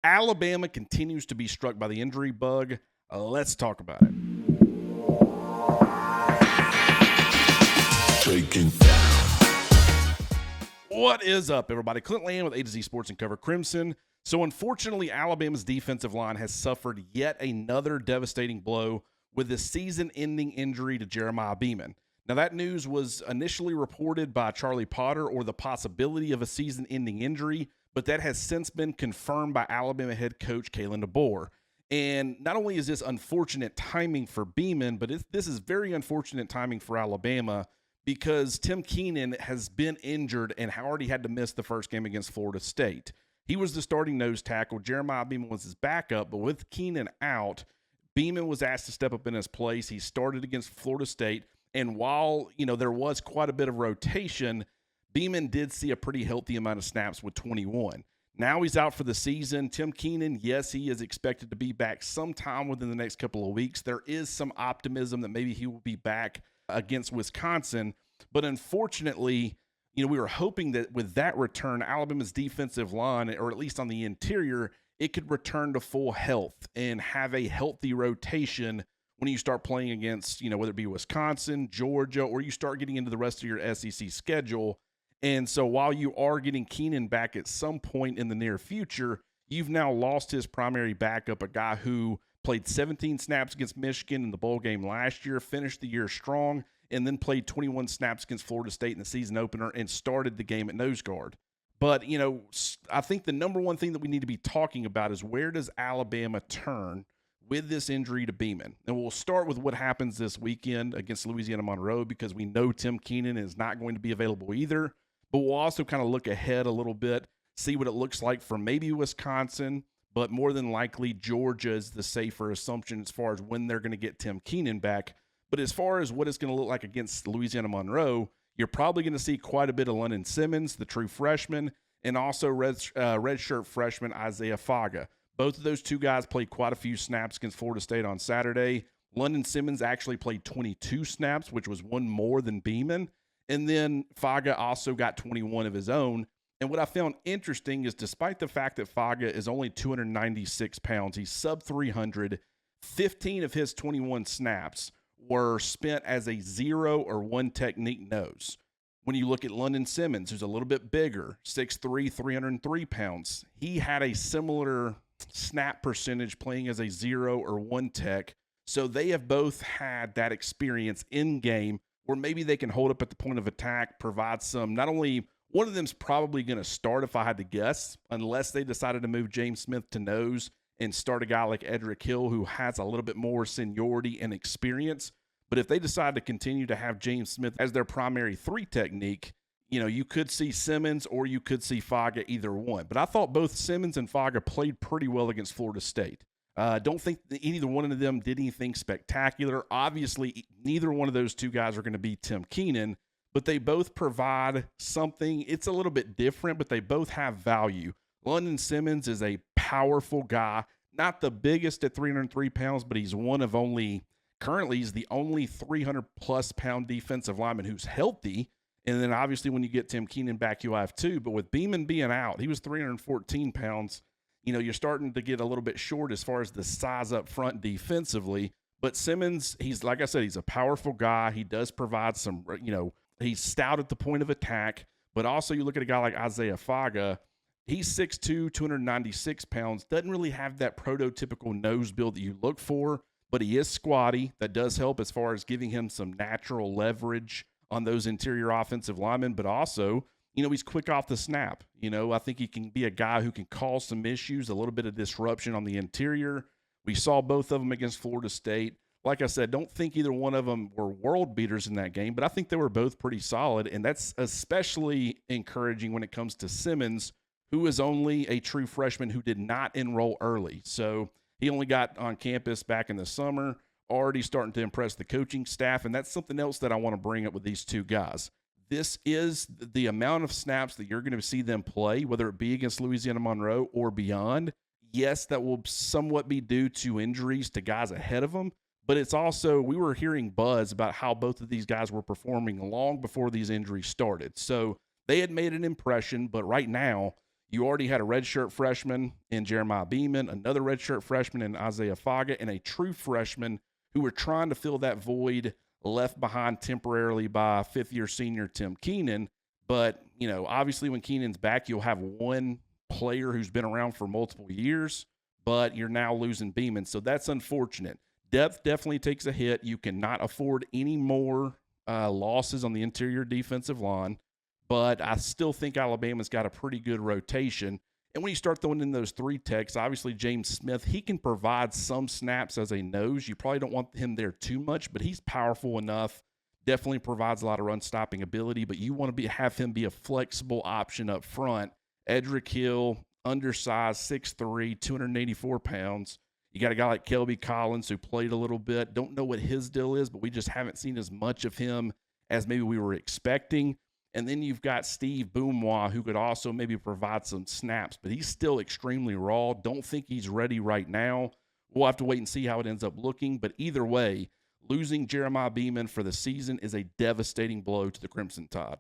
Alabama continues to be struck by the injury bug. Let's talk about it. What is up, everybody? Clint Lamb with A to Z Sports and Cover Crimson. So unfortunately, Alabama's defensive line has suffered yet another devastating blow with the season-ending injury to Jeremiah Beaman. Now, that news was initially reported by Charlie Potter, or the possibility of a season-ending injury, but that has since been confirmed by Alabama head coach Kalen DeBoer. And not only is this unfortunate timing for Beaman, but this is very unfortunate timing for Alabama, because Tim Keenan has been injured and already had to miss the first game against Florida State. He was the starting nose tackle. Jeremiah Beaman was his backup, but with Keenan out, Beaman was asked to step up in his place. He started against Florida State, and while there was quite a bit of rotation, Beaman did see a pretty healthy amount of snaps with 21. Now he's out for the season. Tim Keenan, yes, he is expected to be back sometime within the next couple of weeks. There is some optimism that maybe he will be back against Wisconsin, but unfortunately, we were hoping that with that return, Alabama's defensive line, or at least on the interior, it could return to full health and have a healthy rotation when you start playing against, whether it be Wisconsin, Georgia, or you start getting into the rest of your SEC schedule. And so while you are getting Keenan back at some point in the near future, you've now lost his primary backup, a guy who played 17 snaps against Michigan in the bowl game last year, finished the year strong, and then played 21 snaps against Florida State in the season opener and started the game at nose guard. But, I think the number one thing that we need to be talking about is, where does Alabama turn with this injury to Beaman? And we'll start with what happens this weekend against Louisiana Monroe, because we know Tim Keenan is not going to be available either. But we'll also kind of look ahead a little bit, see what it looks like for maybe Wisconsin, but more than likely Georgia is the safer assumption as far as when they're going to get Tim Keenan back. But as far as what it's going to look like against Louisiana Monroe, you're probably going to see quite a bit of London Simmons, the true freshman, and also redshirt freshman Isaiah Faga. Both of those two guys played quite a few snaps against Florida State on Saturday. London Simmons actually played 22 snaps, which was one more than Beaman. And then Faga also got 21 of his own. And what I found interesting is, despite the fact that Faga is only 296 pounds, he's sub 300, 15 of his 21 snaps were spent as a 0 or 1 technique nose. When you look at London Simmons, who's a little bit bigger, 6'3", 303 pounds, he had a similar snap percentage playing as a 0 or 1 tech. So they have both had that experience in game where maybe they can hold up at the point of attack, provide some, not only one of them's probably going to start, if I had to guess, unless they decided to move James Smith to nose and start a guy like Edric Hill, who has a little bit more seniority and experience. But if they decide to continue to have James Smith as their primary 3 technique, you could see Simmons or you could see Faga, either one. But I thought both Simmons and Faga played pretty well against Florida State. Don't think that either one of them did anything spectacular. Obviously, neither one of those two guys are going to be Tim Keenan, but they both provide something. It's a little bit different, but they both have value. London Simmons is a powerful guy, not the biggest at 303 pounds, but he's currently he's the only 300-plus pound defensive lineman who's healthy. And then obviously when you get Tim Keenan back, you'll have 2. But with Beaman being out, he was 314 pounds. You're starting to get a little bit short as far as the size up front defensively. But Simmons, he's, like I said, he's a powerful guy. He does provide some, he's stout at the point of attack. But also you look at a guy like Isaiah Faga, he's 6'2", 296 pounds, doesn't really have that prototypical nose build that you look for, but he is squatty. That does help as far as giving him some natural leverage on those interior offensive linemen, but also, he's quick off the snap. I think he can be a guy who can cause some issues, a little bit of disruption on the interior. We saw both of them against Florida State. Like I said, don't think either one of them were world beaters in that game, but I think they were both pretty solid, and that's especially encouraging when it comes to Simmons, who is only a true freshman who did not enroll early. So he only got on campus back in the summer, already starting to impress the coaching staff, and that's something else that I want to bring up with these two guys. This is the amount of snaps that you're going to see them play, whether it be against Louisiana Monroe or beyond. Yes, that will somewhat be due to injuries to guys ahead of them, but it's also, we were hearing buzz about how both of these guys were performing long before these injuries started. So they had made an impression, but right now, You already had a redshirt freshman in Jeremiah Beaman, another redshirt freshman in Isaiah Faga, and a true freshman who were trying to fill that void left behind temporarily by fifth-year senior Tim Keenan. But, obviously when Keenan's back, you'll have one player who's been around for multiple years, but you're now losing Beaman. So that's unfortunate. Depth definitely takes a hit. You cannot afford any more losses on the interior defensive line, but I still think Alabama's got a pretty good rotation. And when you start throwing in those three techs, obviously James Smith, he can provide some snaps as a nose. You probably don't want him there too much, but he's powerful enough. Definitely provides a lot of run-stopping ability, but you want to have him be a flexible option up front. Edric Hill, undersized, 6'3", 284 pounds. You got a guy like Kelby Collins who played a little bit. Don't know what his deal is, but we just haven't seen as much of him as maybe we were expecting. And then you've got Steve Boomois, who could also maybe provide some snaps, but he's still extremely raw. Don't think he's ready right now. We'll have to wait and see how it ends up looking. But either way, losing Jeremiah Beaman for the season is a devastating blow to the Crimson Tide.